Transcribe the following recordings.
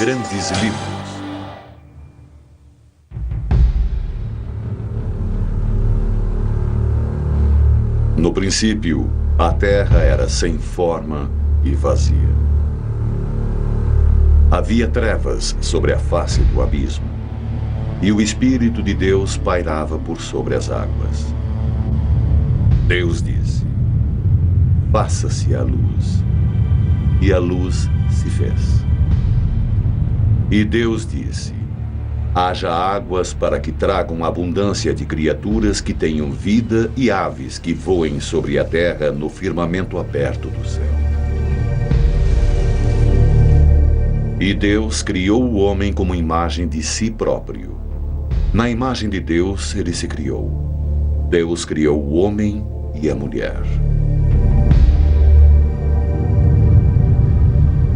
grandes livros. No princípio, a terra era sem forma e vazia. Havia trevas sobre a face do abismo, e o Espírito de Deus pairava por sobre as águas. Deus disse: faça-se a luz. E a luz se fez. E Deus disse: haja águas para que tragam abundância de criaturas que tenham vida e aves que voem sobre a terra no firmamento aberto do céu. E Deus criou o homem como imagem de si próprio. Na imagem de Deus ele se criou. Deus criou o homem e a mulher.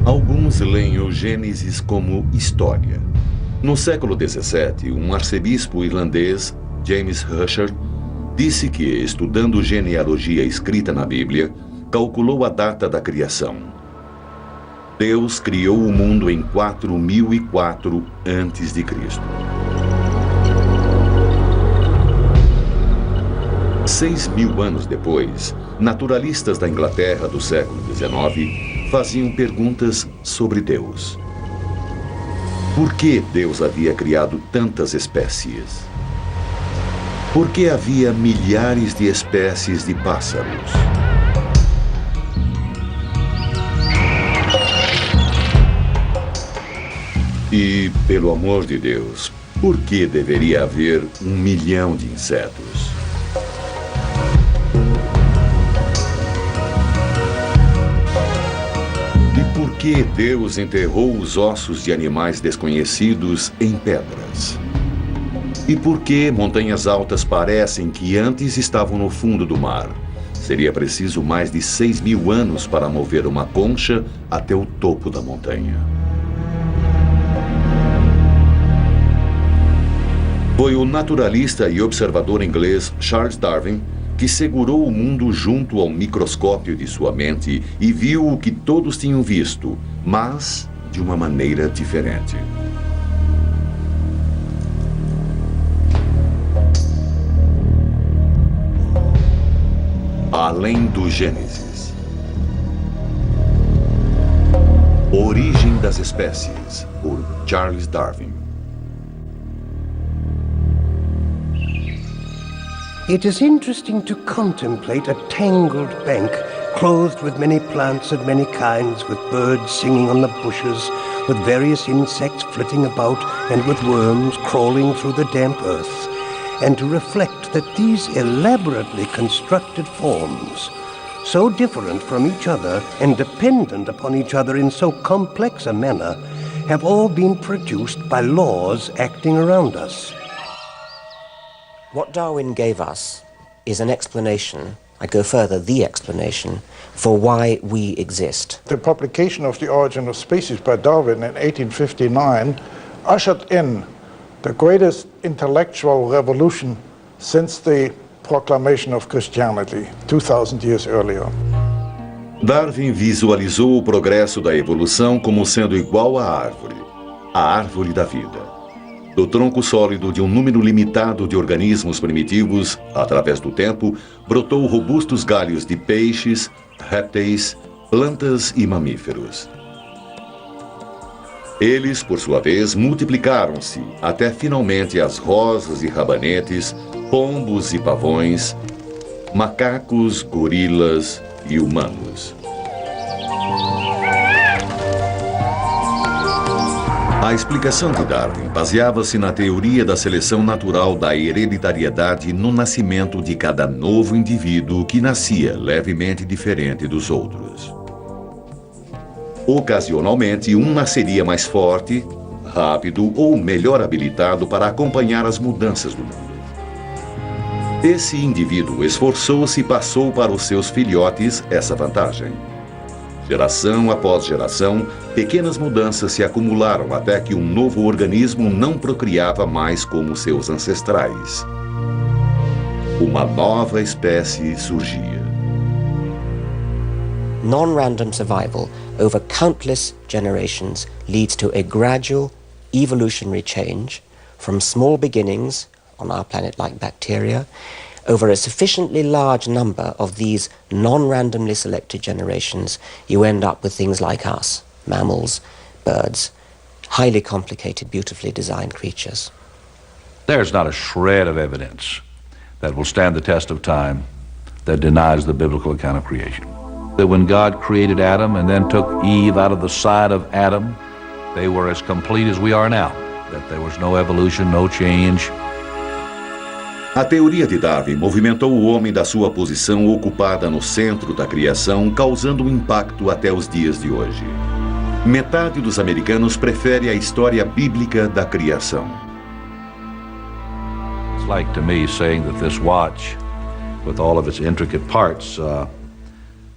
Alguns leem o Gênesis como história. No século XVII, um arcebispo irlandês, James Ussher, disse que, estudando genealogia escrita na Bíblia, calculou a data da criação. Deus criou o mundo em 4004 a.C. 6.000 anos depois, naturalistas da Inglaterra do século XIX faziam perguntas sobre Deus. Por que Deus havia criado tantas espécies? Por que havia milhares de espécies de pássaros? E, pelo amor de Deus, por que deveria haver 1 milhão de insetos? Por que Deus enterrou os ossos de animais desconhecidos em pedras? E por que montanhas altas parecem que antes estavam no fundo do mar? Seria preciso mais de 6.000 anos para mover uma concha até o topo da montanha. Foi o naturalista e observador inglês Charles Darwin que segurou o mundo junto ao microscópio de sua mente e viu o que todos tinham visto, mas de uma maneira diferente. Além do Gênesis. Origem das espécies, por Charles Darwin. It is interesting to contemplate a tangled bank clothed with many plants of many kinds, with birds singing on the bushes, with various insects flitting about, and with worms crawling through the damp earth, and to reflect that these elaborately constructed forms, so different from each other and dependent upon each other in so complex a manner, have all been produced by laws acting around us. What Darwin gave us is an explanation, I go further, the explanation, for why we exist. The publication of The Origin of Species by Darwin in 1859 ushered in the greatest intellectual revolution since the proclamation of Christianity 2,000 years earlier. Darwin visualizou o progresso da evolução como sendo igual à árvore da vida. Do tronco sólido de um número limitado de organismos primitivos, através do tempo, brotou robustos galhos de peixes, répteis, plantas e mamíferos. Eles, por sua vez, multiplicaram-se, até finalmente as rosas e rabanetes, pombos e pavões, macacos, gorilas e humanos. A explicação de Darwin baseava-se na teoria da seleção natural da hereditariedade no nascimento de cada novo indivíduo que nascia levemente diferente dos outros. Ocasionalmente, um nasceria mais forte, rápido ou melhor habilitado para acompanhar as mudanças do mundo. Esse indivíduo esforçou-se e passou para os seus filhotes essa vantagem. Geração após geração, pequenas mudanças se acumularam até que um novo organismo não procriava mais como seus ancestrais. Uma nova espécie surgia. non-random survival over countless generations leads to a gradual evolutionary change from small beginnings on our planet like bacteria. Over a sufficiently large number of these non-randomly selected generations, you end up with things like us, mammals, birds, highly complicated, beautifully designed creatures. There's not a shred of evidence that will stand the test of time that denies the biblical account of creation. That when God created Adam and then took Eve out of the side of Adam, they were as complete as we are now. That there was no evolution, no change. A teoria de Darwin movimentou o homem da sua posição ocupada no centro da criação, causando um impacto até os dias de hoje. Metade dos americanos prefere a história bíblica da criação. It's like to me saying that this watch, with all of its intricate parts,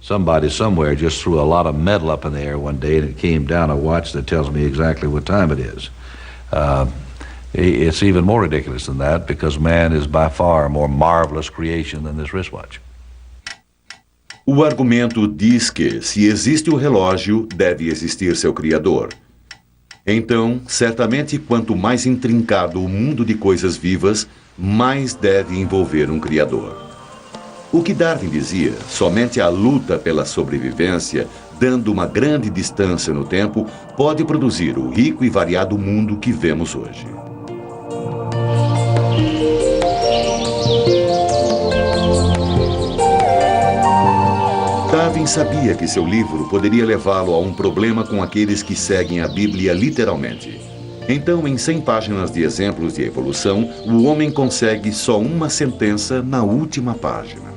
somebody somewhere just threw a lot of metal up in the air one day and it came down a watch that tells me exactly what time it is. It's even more ridiculous than that because man is by far a more marvelous creation than this wristwatch. O argumento diz que, se existe o relógio, deve existir seu criador. Então, certamente, quanto mais intrincado o mundo de coisas vivas, mais deve envolver um criador. O que Darwin dizia, somente a luta pela sobrevivência, dando uma grande distância no tempo, pode produzir o rico e variado mundo que vemos hoje. Darwin sabia que seu livro poderia levá-lo a um problema com aqueles que seguem a Bíblia literalmente. Então, em 100 páginas de exemplos de evolução, o homem consegue só uma sentença na última página.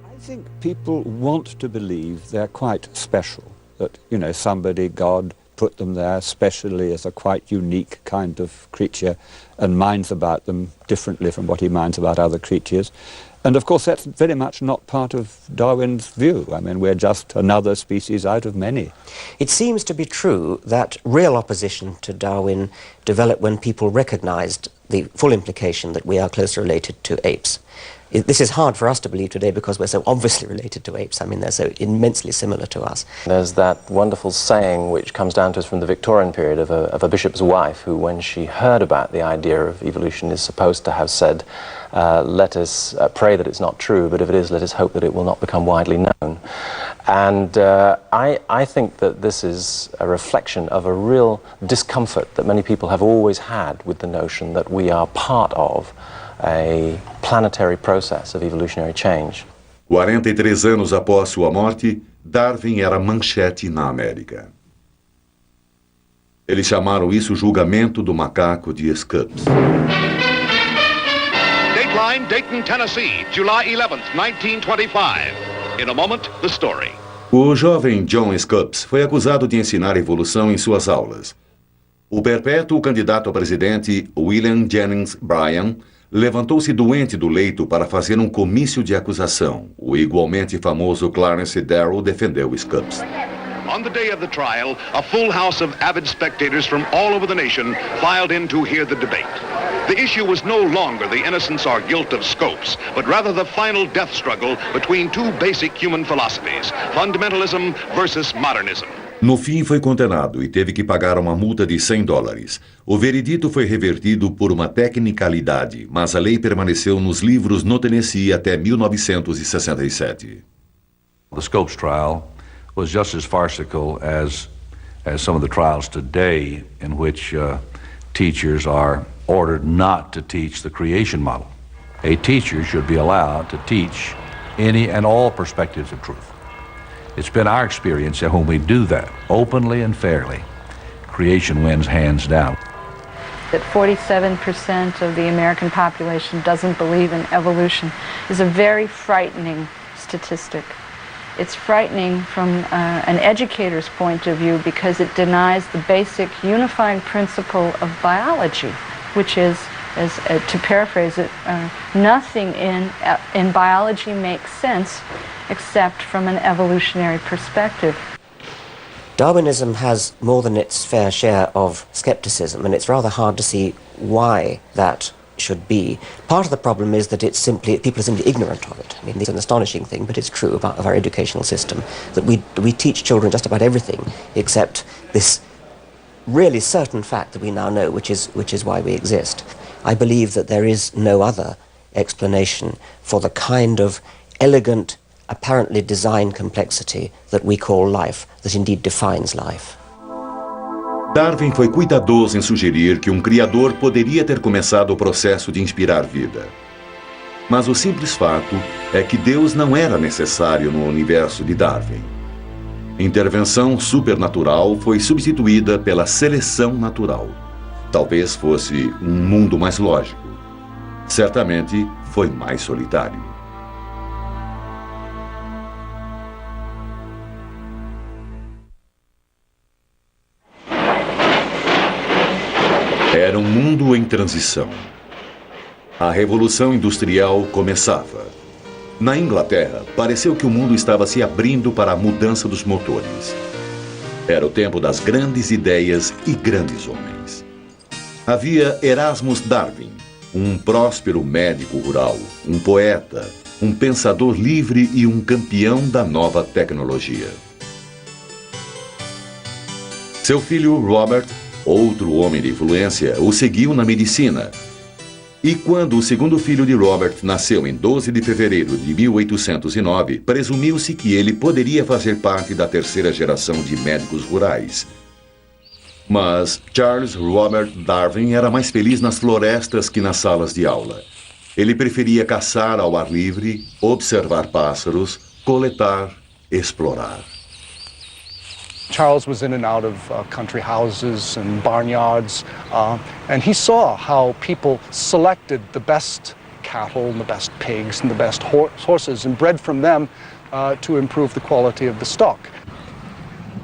I think people want to believe they're quite special. That, you know, somebody, God, put them there specially as a quite unique kind of creature and minds about them differently from what he minds about other creatures. And of course that's very much not part of Darwin's view. I mean, we're just another species out of many. It seems to be true that real opposition to Darwin developed when people recognized the full implication that we are closely related to apes. This is hard for us to believe today because we're so obviously related to apes. I mean, they're so immensely similar to us. There's that wonderful saying which comes down to us from the Victorian period of a bishop's wife who, when she heard about the idea of evolution, is supposed to have said, let us pray that it's not true, but if it is, let us hope that it will not become widely known. And I think that this is a reflection of a real discomfort that many people have always had with the notion that we are part of a planetary process of evolutionary change. 43 anos após sua morte, Darwin era manchete na América. Eles chamaram isso julgamento do macaco de Scopes. Dateline, Dayton, Tennessee, July 11th, 1925. In a moment, the story. O jovem John Scopes foi acusado de ensinar evolução em suas aulas. O perpétuo candidato a presidente, William Jennings Bryan, levantou-se doente do leito para fazer um comício de acusação. O igualmente famoso Clarence Darrow defendeu Scopes. On the day of the trial, a full house of avid spectators from all over the nation filed in to hear the debate. The issue was no longer the innocence or guilt of Scopes, but rather the final death struggle between two basic human philosophies, fundamentalism versus modernism. No fim, foi condenado e teve que pagar uma multa de $100. O veredito foi revertido por uma tecnicalidade, mas a lei permaneceu nos livros no Tennessee até 1967. The Scopes trial was just as farcical as some of the trials today in which teachers are ordered not to teach the creation model. A teacher should be allowed to teach any and all perspectives of truth. It's been our experience that when we do that, openly and fairly, creation wins hands down. That 47% of the American population doesn't believe in evolution is a very frightening statistic. It's frightening from an educator's point of view because it denies the basic unifying principle of biology, which is, to paraphrase it, nothing in biology makes sense except from an evolutionary perspective. Darwinism has more than its fair share of skepticism, and it's rather hard to see why that should be. Part of the problem is that people are simply ignorant of it. I mean, it's an astonishing thing, but it's true about our educational system, that we teach children just about everything except this really certain fact that we now know, which is why we exist. I believe that there is no other explanation for the kind of elegant, apparently designed complexity that we call life, that indeed defines life. Darwin foi cuidadoso em sugerir que um criador poderia ter começado o processo de inspirar vida. Mas o simples fato é que Deus não era necessário no universo de Darwin. Intervenção supernatural foi substituída pela seleção natural. Talvez fosse um mundo mais lógico. Certamente foi mais solitário. Era um mundo em transição. A Revolução Industrial começava. Na Inglaterra, pareceu que o mundo estava se abrindo para a mudança dos motores. Era o tempo das grandes ideias e grandes homens. Havia Erasmus Darwin, um próspero médico rural, um poeta, um pensador livre e um campeão da nova tecnologia. Seu filho Robert, outro homem de influência, o seguiu na medicina. E quando o segundo filho de Robert nasceu em 12 de fevereiro de 1809, presumiu-se que ele poderia fazer parte da terceira geração de médicos rurais. Mas Charles Robert Darwin era mais feliz nas florestas que nas salas de aula. Ele preferia caçar ao ar livre, observar pássaros, coletar, explorar. Charles was in and out of country houses and barnyards, and he saw how people selected the best cattle and the best pigs and the best horses and bred from them to improve the quality of the stock.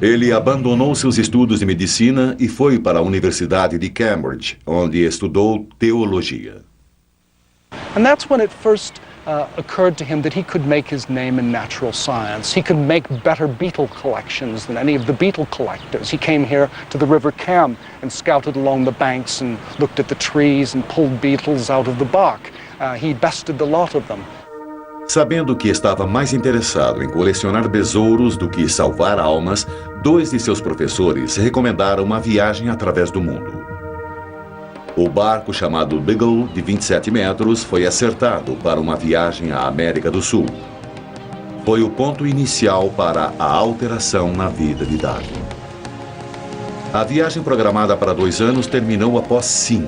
Ele abandonou seus estudos de medicina e foi para a Universidade de Cambridge, onde estudou teologia. And that's when it first occurred to him that he could make his name in natural science. He could make better beetle collections than any of the beetle collectors. He came here to the River Cam and scouted along the banks and looked at the trees and pulled beetles out of the bark. He bested the lot of them. Sabendo que estava mais interessado em colecionar besouros do que salvar almas, 2 de seus professores recomendaram uma viagem através do mundo. O barco chamado Beagle, de 27 metros, foi acertado para uma viagem à América do Sul. Foi o ponto inicial para a alteração na vida de Darwin. A viagem programada para 2 anos terminou após 5.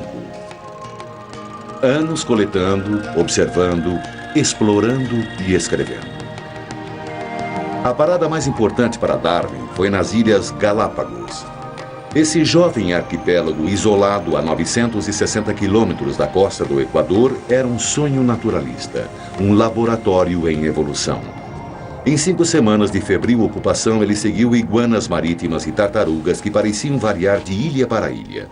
Anos coletando, observando, explorando e escrevendo. A parada mais importante para Darwin foi nas Ilhas Galápagos. Esse jovem arquipélago isolado a 960 quilômetros da costa do Equador era um sonho naturalista, um laboratório em evolução. Em 5 semanas de febril ocupação, ele seguiu iguanas marítimas e tartarugas que pareciam variar de ilha para ilha.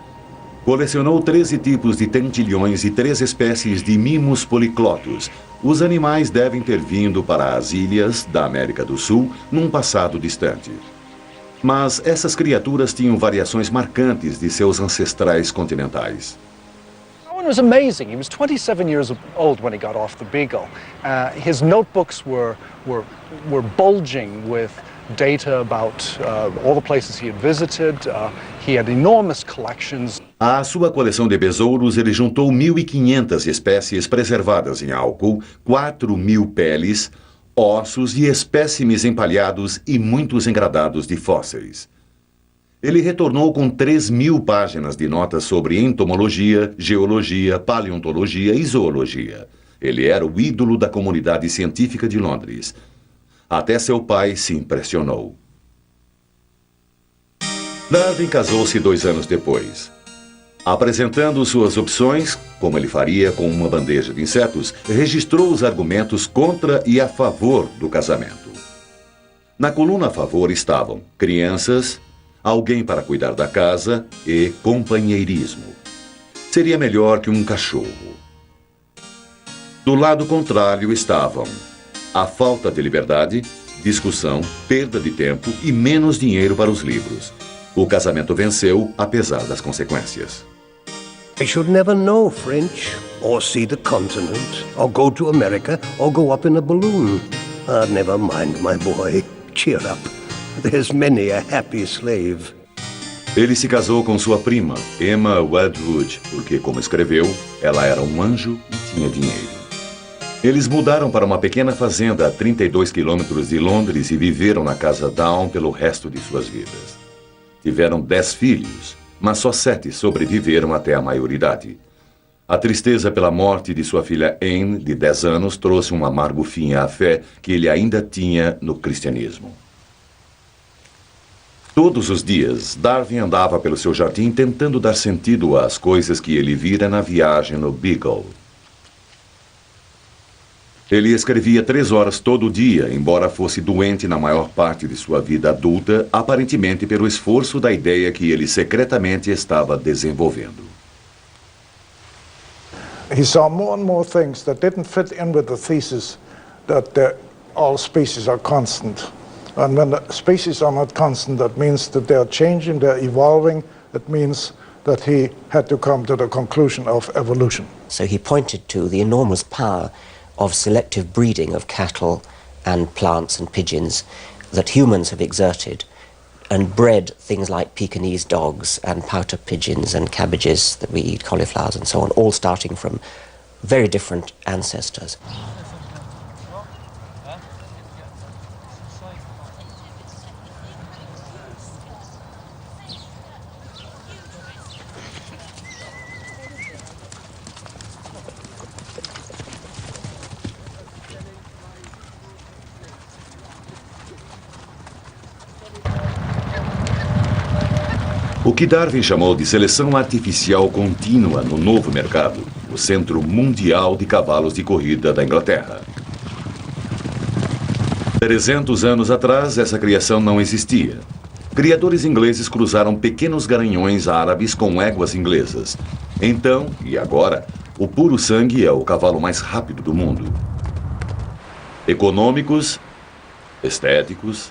Colecionou 13 tipos de tentilhões e 3 espécies de mimos policlotos. Os animais devem ter vindo para as ilhas da América do Sul num passado distante. Mas essas criaturas tinham variações marcantes de seus ancestrais continentais. Darwin was amazing. He was 27 years old when he got off the Beagle. His notebooks were bulging with data about all the places he had visited. He had enormous collections. À sua coleção de besouros, ele juntou 1.500 espécies preservadas em álcool, 4.000 peles, ossos e espécimes empalhados e muitos engradados de fósseis. Ele retornou com 3.000 páginas de notas sobre entomologia, geologia, paleontologia e zoologia. Ele era o ídolo da comunidade científica de Londres. Até seu pai se impressionou. Darwin casou-se 2 anos depois. Apresentando suas opções, como ele faria com uma bandeja de insetos, registrou os argumentos contra e a favor do casamento. Na coluna a favor estavam crianças, alguém para cuidar da casa e companheirismo. Seria melhor que um cachorro. Do lado contrário estavam a falta de liberdade, discussão, perda de tempo e menos dinheiro para os livros. O casamento venceu, apesar das consequências. I should never know French, or see the continent, or go to America, or go up in a balloon. Never mind, my boy. Cheer up. There's many a happy slave. Ele se casou com sua prima, Emma Wedgwood, porque, como escreveu, ela era um anjo e tinha dinheiro. Eles mudaram para uma pequena fazenda a 32 quilômetros de Londres e viveram na casa Down pelo resto de suas vidas. Tiveram 10 filhos, mas só 7 sobreviveram até a maioridade. A tristeza pela morte de sua filha Anne, de 10 anos, trouxe um amargo fim à fé que ele ainda tinha no cristianismo. Todos os dias, Darwin andava pelo seu jardim tentando dar sentido às coisas que ele vira na viagem no Beagle. Ele escrevia 3 horas todo dia, embora fosse doente na maior parte de sua vida adulta, aparentemente pelo esforço da ideia que ele secretamente estava desenvolvendo. He saw more and more things that didn't fit in with the thesis that all species are constant. And when the species are not constant, that means that they're changing, they're evolving. It means that he had to come to the conclusion of evolution. So he pointed to the enormous power of selective breeding of cattle and plants and pigeons that humans have exerted and bred things like Pekingese dogs and pouter pigeons and cabbages that we eat, cauliflowers and so on, all starting from very different ancestors. O que Darwin chamou de seleção artificial contínua no novo mercado, o Centro Mundial de Cavalos de Corrida da Inglaterra. 300 anos atrás, essa criação não existia. Criadores ingleses cruzaram pequenos garanhões árabes com éguas inglesas. Então, e agora, o puro sangue é o cavalo mais rápido do mundo. Econômicos, estéticos,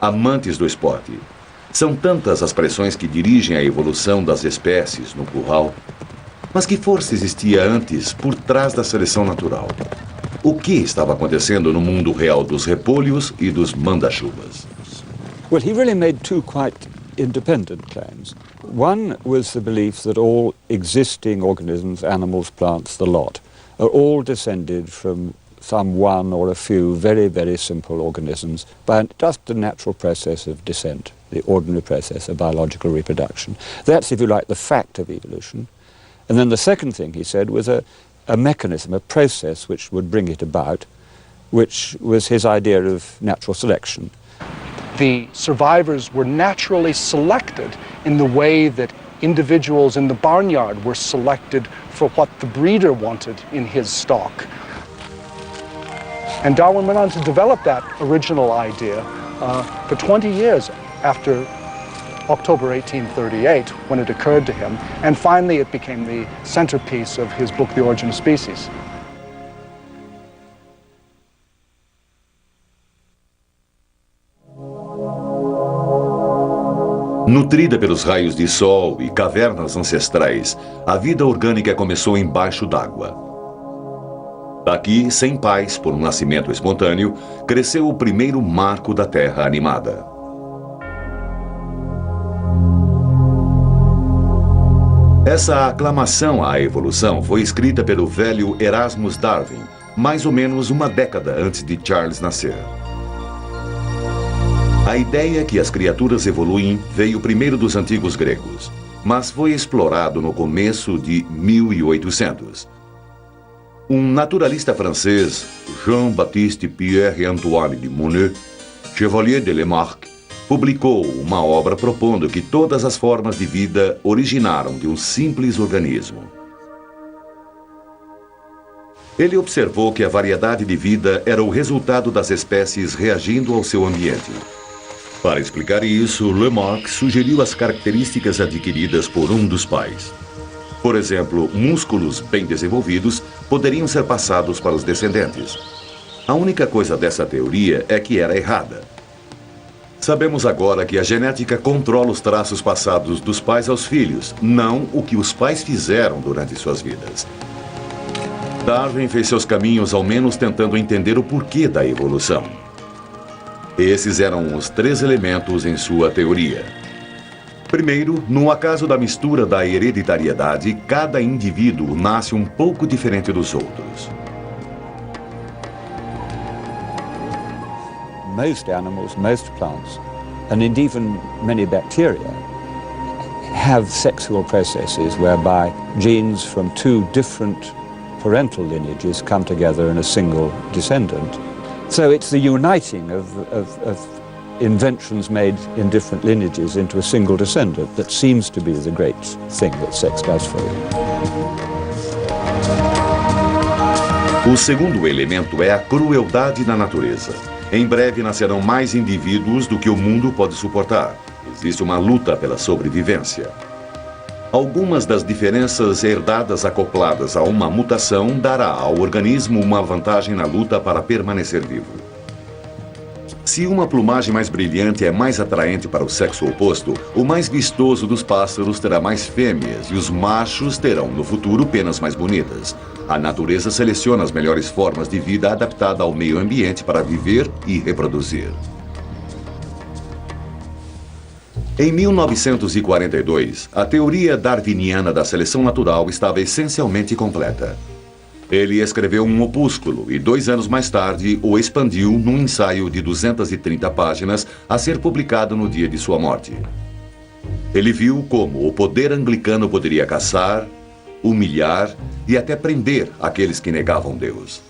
amantes do esporte. São tantas as pressões que dirigem a evolução das espécies no curral. Mas que força existia antes por trás da seleção natural? O que estava acontecendo no mundo real dos repolhos e dos manda-chuvas? Well, he really made 2 quite independent claims. One was the belief that all existing organisms, animals, plants, the lot, are all descended from some one or a few very, very simple organisms by just the natural process of descent, the ordinary process of biological reproduction. That's, if you like, the fact of evolution. And then the second thing he said was a mechanism, a process which would bring it about, which was his idea of natural selection. The survivors were naturally selected in the way that individuals in the barnyard were selected for what the breeder wanted in his stock. And Darwin went on to develop that original idea for 20 years after October 1838, when it occurred to him, and finally it became the centerpiece of his book, The Origin of Species. Nutrida pelos raios de sol e cavernas ancestrais, a vida orgânica começou embaixo d'água. Daqui, sem pais, por um nascimento espontâneo, cresceu o primeiro marco da Terra animada. Essa aclamação à evolução foi escrita pelo velho Erasmus Darwin, mais ou menos uma década antes de Charles nascer. A ideia que as criaturas evoluem veio primeiro dos antigos gregos, mas foi explorado no começo de 1800. Um naturalista francês, Jean-Baptiste Pierre-Antoine de Monod, Chevalier de Lamarck, publicou uma obra propondo que todas as formas de vida originaram de um simples organismo. Ele observou que a variedade de vida era o resultado das espécies reagindo ao seu ambiente. Para explicar isso, Lamarck sugeriu as características adquiridas por um dos pais. Por exemplo, músculos bem desenvolvidos poderiam ser passados para os descendentes. A única coisa dessa teoria é que era errada. Sabemos agora que a genética controla os traços passados dos pais aos filhos, não o que os pais fizeram durante suas vidas. Darwin fez seus caminhos ao menos tentando entender o porquê da evolução. Esses eram os 3 elementos em sua teoria. Primeiro, no acaso da mistura da hereditariedade, cada indivíduo nasce um pouco diferente dos outros. Most animals, most plants, and indeed even many bacteria have sexual processes whereby genes from 2 different parental lineages come together in a single descendant. So it's the uniting of inventions made in different lineages into a single descendant that seems to be the great thing that sex does for you. O segundo elemento é a crueldade da natureza. Em breve nascerão mais indivíduos do que o mundo pode suportar. Existe uma luta pela sobrevivência. Algumas das diferenças herdadas acopladas a uma mutação dará ao organismo uma vantagem na luta para permanecer vivo. Se uma plumagem mais brilhante é mais atraente para o sexo oposto, o mais vistoso dos pássaros terá mais fêmeas e os machos terão no futuro penas mais bonitas. A natureza seleciona as melhores formas de vida adaptada ao meio ambiente para viver e reproduzir. Em 1942, a teoria darwiniana da seleção natural estava essencialmente completa. Ele escreveu um opúsculo e 2 anos mais tarde o expandiu num ensaio de 230 páginas a ser publicado no dia de sua morte. Ele viu como o poder anglicano poderia caçar, humilhar e até prender aqueles que negavam Deus.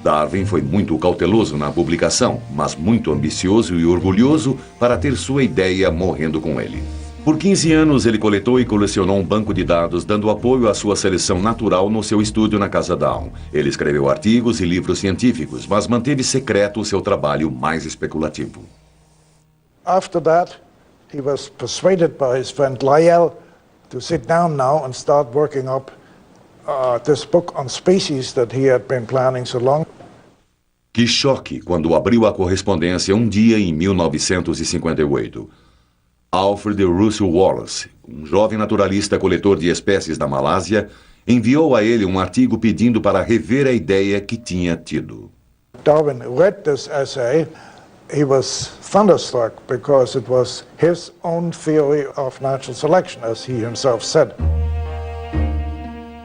Darwin foi muito cauteloso na publicação, mas muito ambicioso e orgulhoso para ter sua ideia morrendo com ele. Por 15 anos, ele coletou e colecionou um banco de dados, dando apoio à sua seleção natural no seu estúdio na Casa Down. Ele escreveu artigos e livros científicos, mas manteve secreto o seu trabalho mais especulativo. After that, he was persuaded by his friend Lyell to sit down now and start working up this book on species that he had been planning so long. Que choque quando abriu a correspondência um dia em 1958. Alfred Russel Wallace, um jovem naturalista coletor de espécies da Malásia, enviou a ele um artigo pedindo para rever a ideia que tinha tido. Darwin read this essay. He was thunderstruck because it was his own theory of natural selection, as he himself said.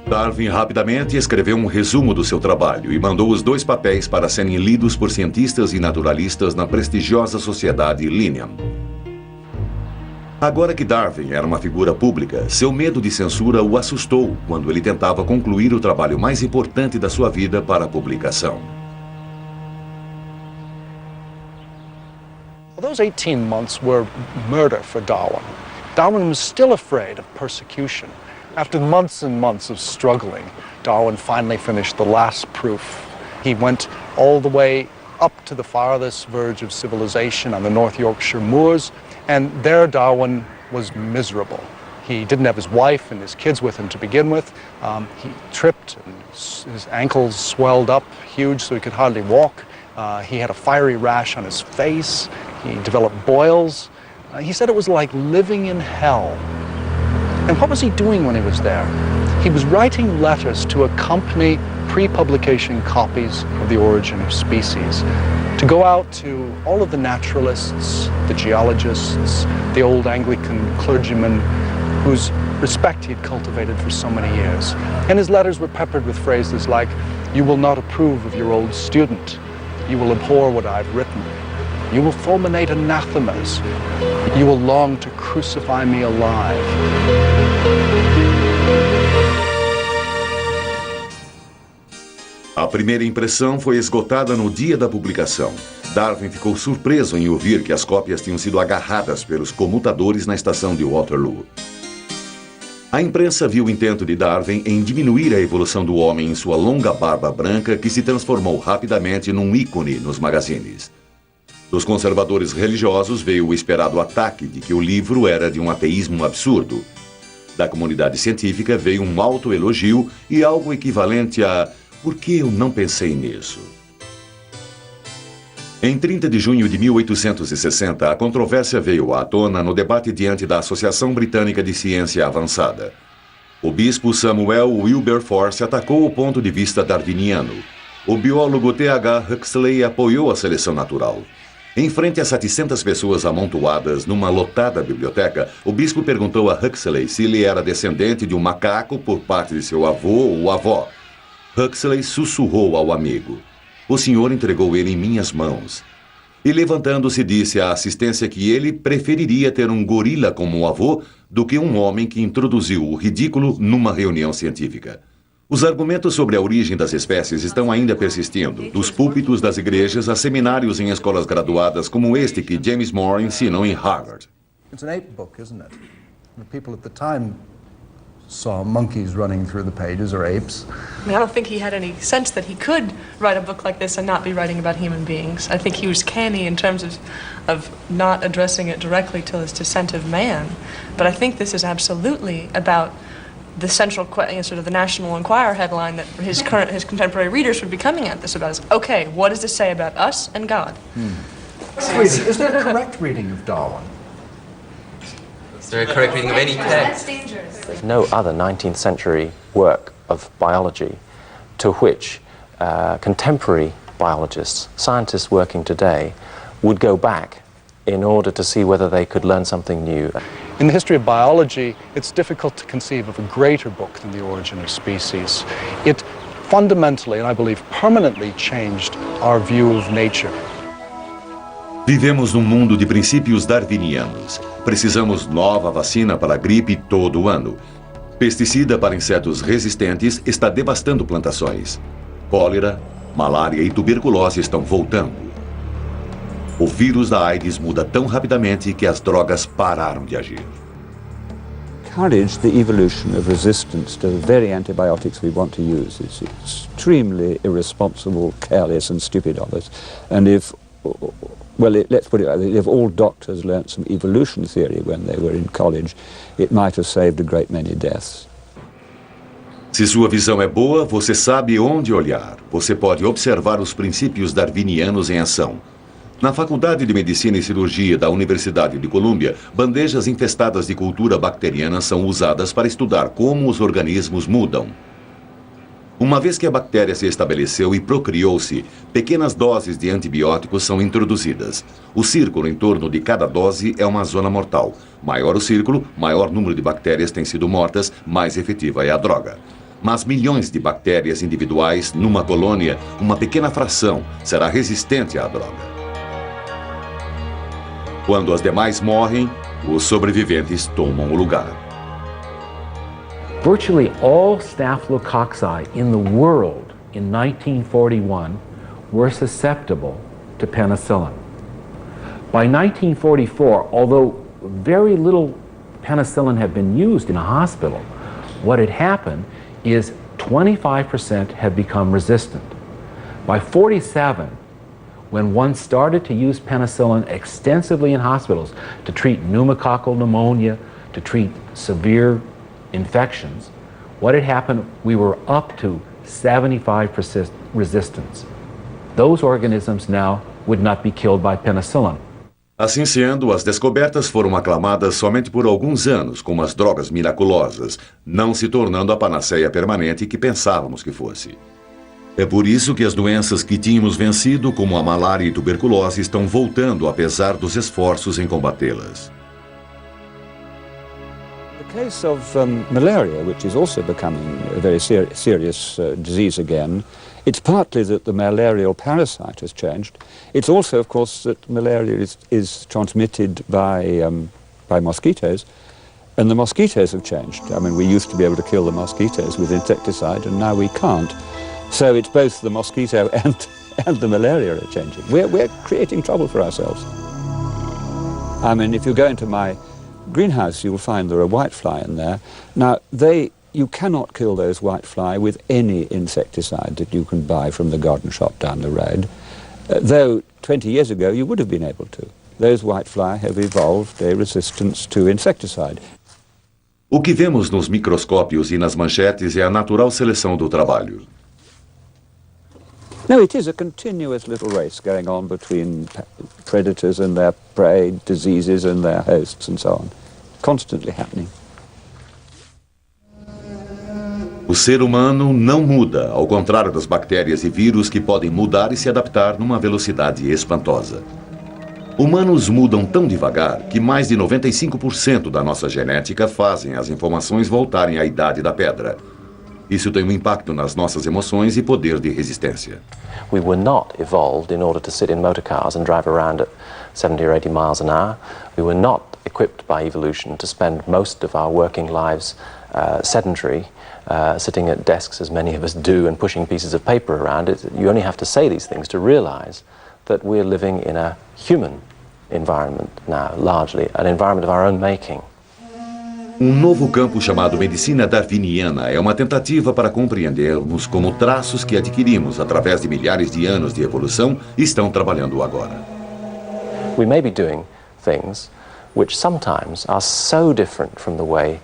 Darwin rapidamente escreveu um resumo do seu trabalho e mandou os 2 papéis para serem lidos por cientistas e naturalistas na prestigiosa sociedade Linnean. Agora que Darwin era uma figura pública, seu medo de censura o assustou quando ele tentava concluir o trabalho mais importante da sua vida para a publicação. Those 18 months were murder for Darwin. Darwin was still afraid of persecution. After months and months of struggling, Darwin finally finished the last proof. He went all the way up to the farthest verge of civilization on the North Yorkshire moors, and there Darwin was miserable. He didn't have his wife and his kids with him to begin with. He tripped and his ankles swelled up huge so he could hardly walk. He had a fiery rash on his face. He developed boils. He said it was like living in hell. And what was he doing when he was there? He was writing letters to accompany pre-publication copies of The Origin of Species, to go out to all of the naturalists, the geologists, the old Anglican clergymen whose respect he had cultivated for so many years. And his letters were peppered with phrases like, "You will not approve of your old student. You will abhor what I've written. You will fulminate anathemas. You will long to crucify me alive." A primeira impressão foi esgotada no dia da publicação. Darwin ficou surpreso em ouvir que as cópias tinham sido agarradas pelos comutadores na estação de Waterloo. A imprensa viu o intento de Darwin em diminuir a evolução do homem em sua longa barba branca, que se transformou rapidamente num ícone nos magazines. Dos conservadores religiosos veio o esperado ataque de que o livro era de um ateísmo absurdo. Da comunidade científica veio um autoelogio e algo equivalente a "por que eu não pensei nisso?". Em 30 de junho de 1860, a controvérsia veio à tona no debate diante da Associação Britânica de Ciência Avançada. O bispo Samuel Wilberforce atacou o ponto de vista darwiniano. O biólogo T.H. Huxley apoiou a seleção natural. Em frente a 700 pessoas amontoadas numa lotada biblioteca, o bispo perguntou a Huxley se ele era descendente de um macaco por parte de seu avô ou avó. Huxley sussurrou ao amigo: "O senhor entregou ele em minhas mãos." E levantando-se disse à assistência que ele preferiria ter um gorila como avô do que um homem que introduziu o ridículo numa reunião científica. Os argumentos sobre a origem das espécies estão ainda persistindo, dos púlpitos das igrejas a seminários em escolas graduadas como este que James Moore ensinou em Harvard. It's an ape book, isn't it? The people at the time saw monkeys running through the pages, or apes. I mean, I don't think he had any sense that he could write a book like this and not be writing about human beings. I think he was canny in terms of not addressing it directly to his descent of man. But I think this is absolutely about the central sort of the National Enquirer headline that his contemporary readers would be coming at this about is, okay, what does this say about us and God? Is there a correct reading of Darwin? Is there a correct reading of any text? There's no other 19th century work of biology to which contemporary biologists, scientists working today, would go back in order to see whether they could learn something new. In the history of biology, it's difficult to conceive of a greater book than The Origin of Species. It fundamentally, and I believe permanently, changed our view of nature. Vivemos num mundo de princípios darwinianos. Precisamos nova vacina para a gripe todo ano. Pesticida para insetos resistentes está devastando plantações. Cólera, malária e tuberculose estão voltando. O vírus da AIDS muda tão rapidamente que as drogas pararam de agir. Encourage the evolution of resistance to the very antibiotics we want to use. It's extremely irresponsible, careless and stupid of us. And if, well, let's put it like this, if all doctors learnt some evolution theory when they were in college, it might have saved a great many deaths. Se sua visão é boa, você sabe onde olhar. Você pode observar os princípios darwinianos em ação. Na Faculdade de Medicina e Cirurgia da Universidade de Colômbia, bandejas infestadas de cultura bacteriana são usadas para estudar como os organismos mudam. Uma vez que a bactéria se estabeleceu e procriou-se, pequenas doses de antibióticos são introduzidas. O círculo em torno de cada dose é uma zona mortal. Maior o círculo, maior número de bactérias têm sido mortas, mais efetiva é a droga. Mas milhões de bactérias individuais numa colônia, uma pequena fração, será resistente à droga. Quando as demais morrem, os sobreviventes tomam o lugar. Virtually all Staphylococci in the world in 1941 were susceptible to penicillin. By 1944, although very little penicillin had been used in a hospital, what had happened is 25% had become resistant. By 47, when one started to use penicillin extensively in hospitals to treat pneumococcal pneumonia, to treat severe infections, what had happened, we were up to 75% resistance. Those organisms now would not be killed by penicillin. Assim sendo, as descobertas foram aclamadas somente por alguns anos como as drogas miraculosas, não se tornando a panaceia permanente que pensávamos que fosse. É por isso que as doenças que tínhamos vencido, como a malária e tuberculose, estão voltando apesar dos esforços em combatê-las. The case of malaria, which is also becoming a very serious disease again, it's partly that the malarial parasite has changed. It's also, of course, that malaria is transmitted by mosquitoes, and the mosquitoes have changed. I mean, we used to be able to kill the mosquitoes with insecticide, and now we can't. So it's both the mosquito and the malaria are changing. We're creating trouble for ourselves. I mean, if you go into my greenhouse, you'll find there are whitefly in there. Now, you cannot kill those whitefly with any insecticide that you can buy from the garden shop down the road, though 20 years ago you would have been able to. Those whitefly have evolved a resistance to insecticide. O que vemos nos microscópios e nas manchetes é a natural seleção do trabalho. No, it is a continuous little race going on between predators and their prey, diseases and their hosts and so on. Constantly happening. O ser humano não muda, ao contrário das bactérias e vírus que podem mudar e se adaptar numa velocidade espantosa. Humanos mudam tão devagar que mais de 95% da nossa genética fazem as informações voltarem à idade da pedra. Isso tem um impacto nas nossas emoções e poder de resistência. We were not evolved in order to sit in motor cars and drive around at 70 or 80 miles an hour. We were not equipped by evolution to spend most of our working lives sedentary, sitting at desks as many of us do and pushing pieces of paper around. You only have to say these things to realize that we're living in a human environment now, largely, an environment of our own making. Novo campo chamado medicina darwiniana é uma tentativa para compreendermos como traços que adquirimos através de milhares de anos de evolução estão trabalhando agora. We may be doing things which sometimes are so different from the way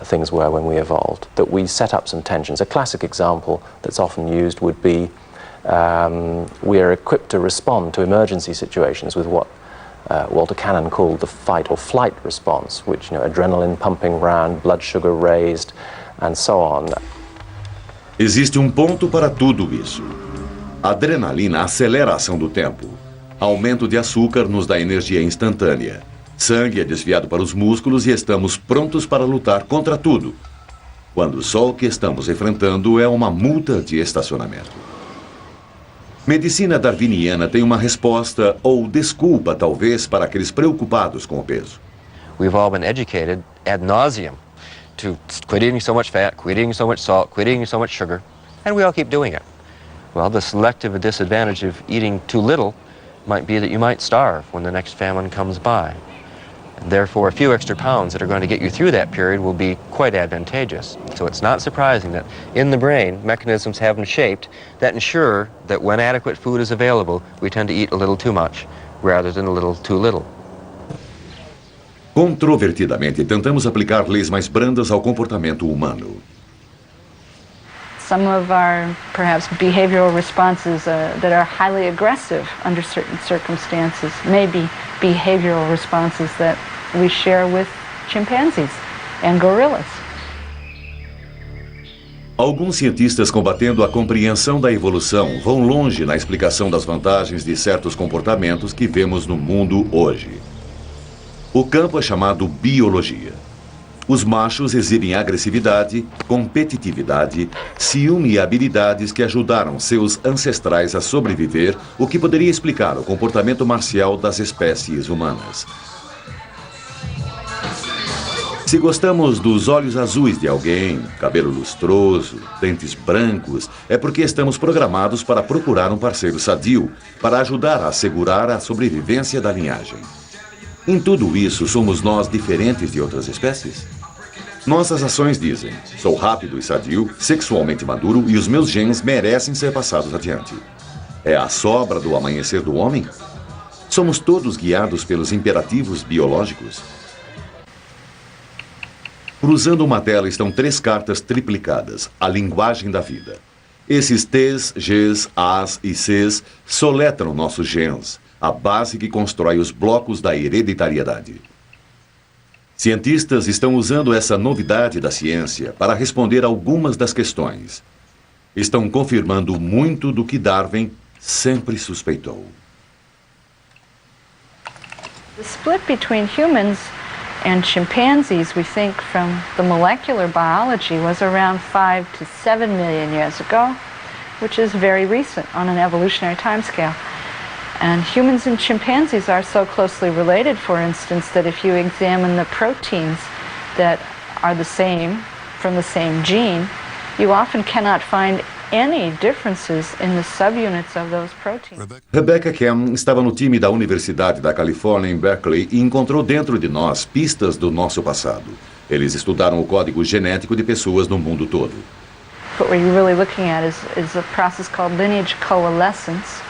things were when we evolved that we set up some tensions. A classic example that's often used would be we are equipped to respond to emergency situations with what Walter Cannon called the fight or flight response, which, adrenaline pumping round, blood sugar raised, and so on. Existe ponto para tudo isso. A adrenalina acelera a ação do tempo. Aumento de açúcar nos dá energia instantânea. Sangue é desviado para os músculos e estamos prontos para lutar contra tudo. Quando só o que estamos enfrentando é uma multa de estacionamento. Medicina darwiniana tem uma resposta ou desculpa, talvez, para aqueles preocupados com o peso. We've all been educated ad nauseum to quit eating so much fat, quit eating so much salt, quit eating so much sugar, and we all keep doing it. Well, the selective disadvantage of eating too little might be that you might starve when the next famine comes by. Therefore, a few extra pounds that are going to get you through that period will be quite advantageous. So it's not surprising that in the brain, mechanisms have been shaped that ensure that when adequate food is available, we tend to eat a little too much rather than a little too little. Controvertidamente, tentamos aplicar leis mais brandas ao comportamento humano. Some of our, perhaps, behavioral responses that are highly aggressive under certain circumstances may be behavioral responses that we share with chimpanzees and gorillas. Alguns cientistas combatendo a compreensão da evolução vão longe na explicação das vantagens de certos comportamentos que vemos no mundo hoje. O campo é chamado biologia. Os machos exibem agressividade, competitividade, ciúme e habilidades que ajudaram seus ancestrais a sobreviver, o que poderia explicar o comportamento marcial das espécies humanas. Se gostamos dos olhos azuis de alguém, cabelo lustroso, dentes brancos, é porque estamos programados para procurar um parceiro sadio, para ajudar a assegurar a sobrevivência da linhagem. Em tudo isso, somos nós diferentes de outras espécies? Nossas ações dizem, sou rápido e sadio, sexualmente maduro e os meus genes merecem ser passados adiante. É a sobra do amanhecer do homem? Somos todos guiados pelos imperativos biológicos? Cruzando uma tela estão 3 cartas triplicadas, a linguagem da vida. Esses T's, G's, A's e C's soletram nossos genes, a base que constrói os blocos da hereditariedade. Cientistas estão usando essa novidade da ciência para responder algumas das questões. Estão confirmando muito do que Darwin sempre suspeitou. The split between humans and chimpanzees, we think, from the molecular biology was around 5 to 7 million years ago, which is very recent on an evolutionary timescale. And humans and chimpanzees are so closely related, for instance, that if you examine the proteins that are the same, from the same gene, you often cannot find any differences in the subunits of those proteins. Rebecca Kem estava no time da Universidade da Califórnia em Berkeley e encontrou dentro de nós pistas do nosso passado. Eles estudaram o código genético de pessoas no mundo todo. What we're really looking at is a process called lineage coalescence.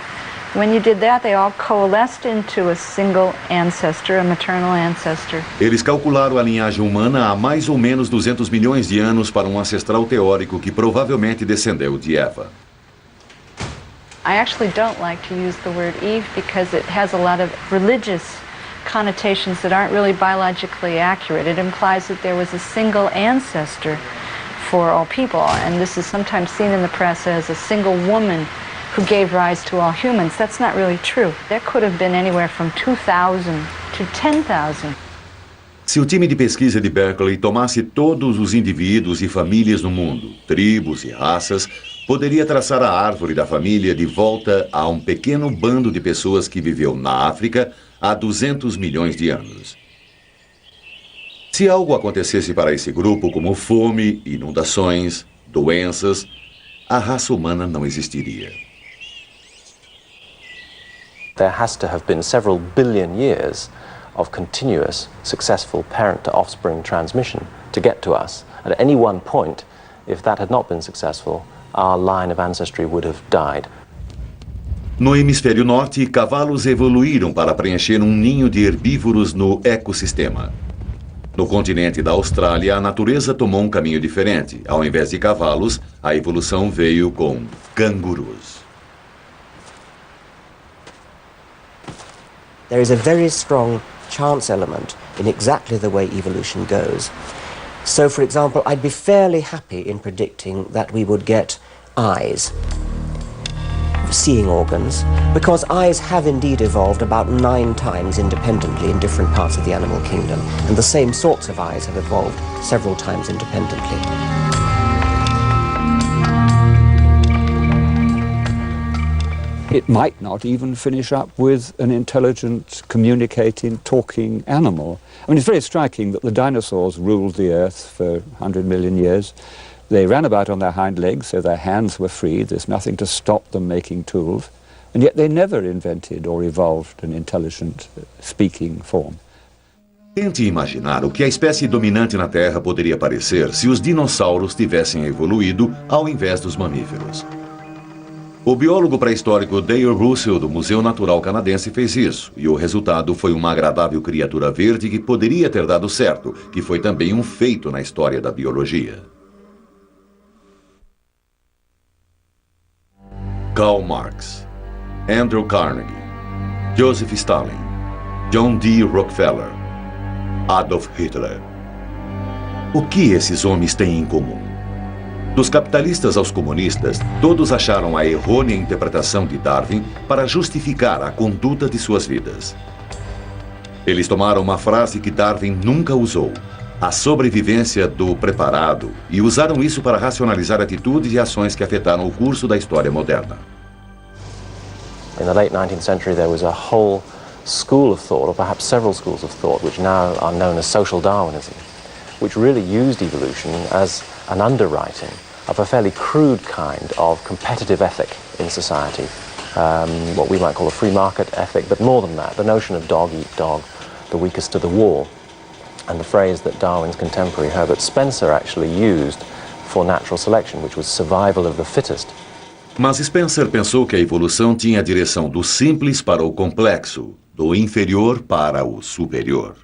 When you did that, they all coalesced into a single ancestor, a maternal ancestor. Eles calcularam a linhagem humana há mais ou menos 200 milhões de anos para um ancestral teórico que provavelmente descendeu de Eva. I actually don't like to use the word Eve because it has a lot of religious connotations that aren't really biologically accurate. It implies that there was a single ancestor for all people, and this is sometimes seen in the press as a single woman who gave rise to all humans. That's not really true. There could have been anywhere from 2,000 to 10,000. Se o time de pesquisa de Berkeley tomasse todos os indivíduos e famílias no mundo, tribos e raças, poderia traçar a árvore da família de volta a um pequeno bando de pessoas que viveu na África há 200 milhões de anos. Se algo acontecesse para esse grupo, como fome, inundações, doenças, a raça humana não existiria. There has to have been several billion years of continuous, successful parent-to-offspring transmission to get to us. At any one point, if that had not been successful, our line of ancestry would have died. No hemisfério norte, cavalos evoluíram para preencher um ninho de herbívoros no ecossistema. No continente da Austrália, a natureza tomou um caminho diferente. Ao invés de cavalos, a evolução veio com cangurus. There is a very strong chance element in exactly the way evolution goes. So, for example, I'd be fairly happy in predicting that we would get eyes, seeing organs, because eyes have indeed evolved about 9 times independently in different parts of the animal kingdom, and the same sorts of eyes have evolved several times independently. It might not even finish up with an intelligent, communicating, talking animal. I mean, it's very striking that the dinosaurs ruled the earth for 100 million years. They ran about on their hind legs, so their hands were free. There's nothing to stop them making tools. And yet they never invented or evolved an intelligent speaking form. Tente imaginar o que a espécie dominante na Terra poderia parecer se os dinossauros tivessem evoluído ao invés dos mamíferos. O biólogo pré-histórico Dale Russell, do Museu Natural Canadense, fez isso, e o resultado foi uma agradável criatura verde que poderia ter dado certo, que foi também um feito na história da biologia. Karl Marx, Andrew Carnegie, Joseph Stalin, John D. Rockefeller, Adolf Hitler. O que esses homens têm em comum? Dos capitalistas aos comunistas, todos acharam a errônea interpretação de Darwin para justificar a conduta de suas vidas. Eles tomaram uma frase que Darwin nunca usou, a sobrevivência do preparado, e usaram isso para racionalizar atitudes e ações que afetaram o curso da história moderna. In the late 19th century, there was a whole school of thought, or perhaps several schools of thought, which now are known as social Darwinism, which really used evolution as an underwriting of a fairly crude kind of competitive ethic in society, what we might call a free market ethic, but more than that, the notion of dog eat dog, the weakest to the wall, and the phrase that Darwin's contemporary Herbert Spencer actually used for natural selection, which was survival of the fittest. Mas Spencer pensou que a evolução tinha a direção do simples para o complexo, do inferior para o superior.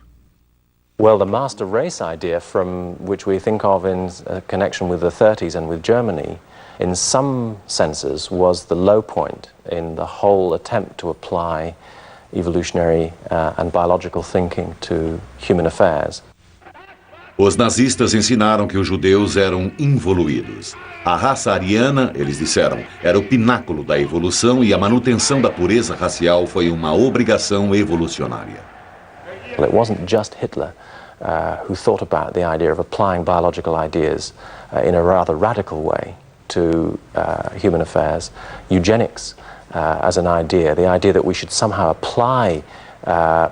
Well, the master race idea, from which we think of in connection with the 30s and with Germany, in some senses was the low point in the whole attempt to apply evolutionary and biological thinking to human affairs. Os nazistas ensinaram que os judeus eram involuídos. A raça ariana, eles disseram, era o pináculo da evolução e a manutenção da pureza racial foi uma obrigação evolucionária. Well, it wasn't just Hitler who thought about the idea of applying biological ideas in a rather radical way to human affairs. Eugenics as an idea, the idea that we should somehow apply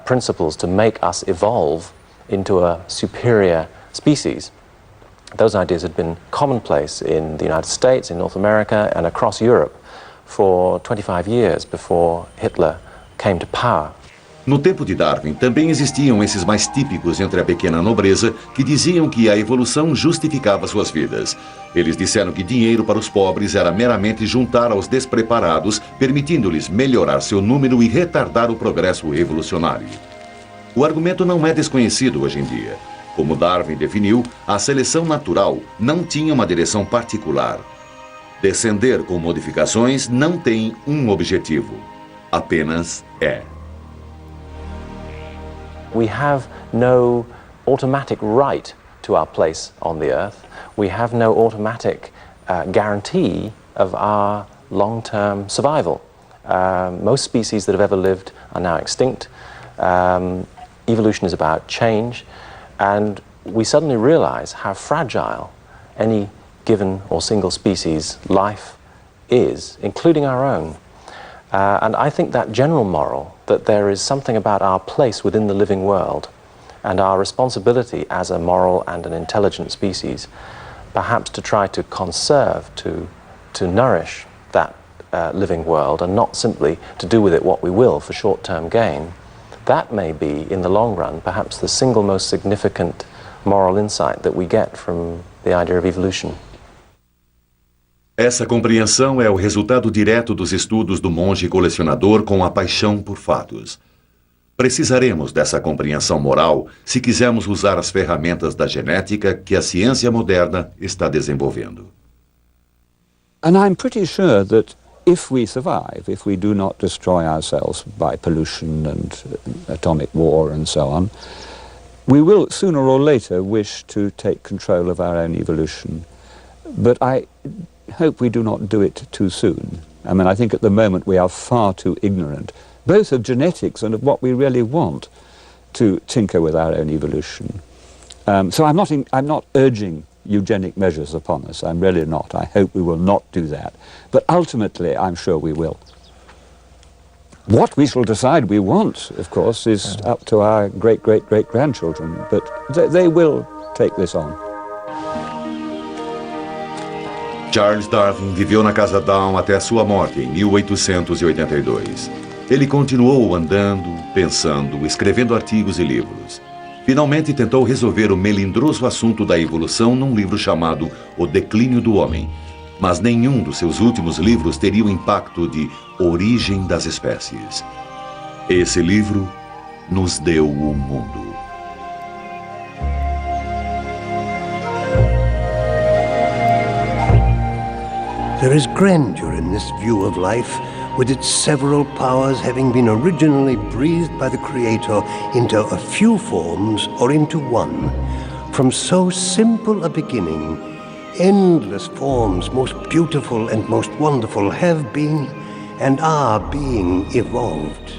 principles to make us evolve into a superior species. Those ideas had been commonplace in the United States, in North America, and across Europe for 25 years before Hitler came to power. No tempo de Darwin, também existiam esses mais típicos entre a pequena nobreza que diziam que a evolução justificava suas vidas. Eles disseram que dinheiro para os pobres era meramente juntar aos despreparados, permitindo-lhes melhorar seu número e retardar o progresso evolucionário. O argumento não é desconhecido hoje em dia. Como Darwin definiu, a seleção natural não tinha uma direção particular. Descender com modificações não tem um objetivo, apenas é. We have no automatic right to our place on the earth. We have no automatic guarantee of our long-term survival. Most species that have ever lived are now extinct. Evolution is about change, and we suddenly realize how fragile any given or single species life is, including our own. And I think that general moral, that there is something about our place within the living world and our responsibility as a moral and an intelligent species, perhaps to try to conserve, to nourish that living world and not simply to do with it what we will for short-term gain, that may be, in the long run, perhaps the single most significant moral insight that we get from the idea of evolution. Essa compreensão é o resultado direto dos estudos do monge colecionador com a paixão por fatos. Precisaremos dessa compreensão moral se quisermos usar as ferramentas da genética que a ciência moderna está desenvolvendo. And I'm pretty sure that if we survive, if we do not destroy ourselves by pollution and atomic war and so on, we will sooner or later wish to take control of our own evolution. But I hope we do not do it too soon. I mean, I think at the moment we are far too ignorant, both of genetics and of what we really want, to tinker with our own evolution. So I'm not urging eugenic measures upon us. I'm really not. I hope we will not do that. But ultimately, I'm sure we will. What we shall decide we want, of course, is up to our great-great-great-grandchildren, but they will take this on. Charles Darwin viveu na Casa Down até a sua morte em 1882. Ele continuou andando, pensando, escrevendo artigos e livros. Finalmente tentou resolver o melindroso assunto da evolução num livro chamado O Declínio do Homem, mas nenhum dos seus últimos livros teria o impacto de Origem das Espécies. Esse livro nos deu o mundo. There is grandeur in this view of life, with its several powers having been originally breathed by the Creator into a few forms or into one. From so simple a beginning, endless forms, most beautiful and most wonderful, have been and are being evolved.